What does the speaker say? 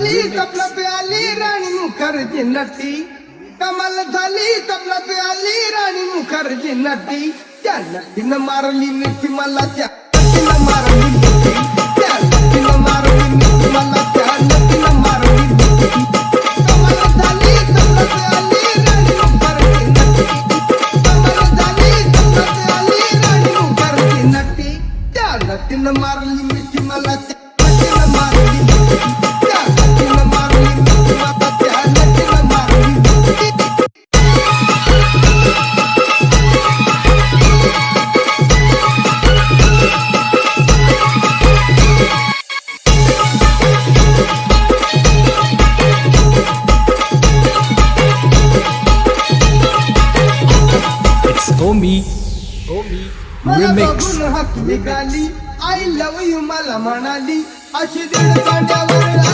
झाली तबला पे आली राणी मुखर्जी नटी कमाल झाली तबला पे आली राणी मुखर्जी नटी त्या नटीनं मारली मिठी मला त्या नटीनं मारली मिठी त्या नटीनं मारली मिठी मला त्या नटीनं मारली मिठी कमाल झाली तबला पे आली राणी मुखर्जी नटी कमाल झाली तबला पे आली राणी मुखर्जी नटी त्या नटीनं मारली मिठी मला त्या नटीनं मारली मिठी त्या नटीनं मारली मिठी मला त्या नटीनं मारली मिठी Omi मला Remix. बघून हसली गाली आय लव्ह यू मला म्हणाली अशी दीड कांड्यावर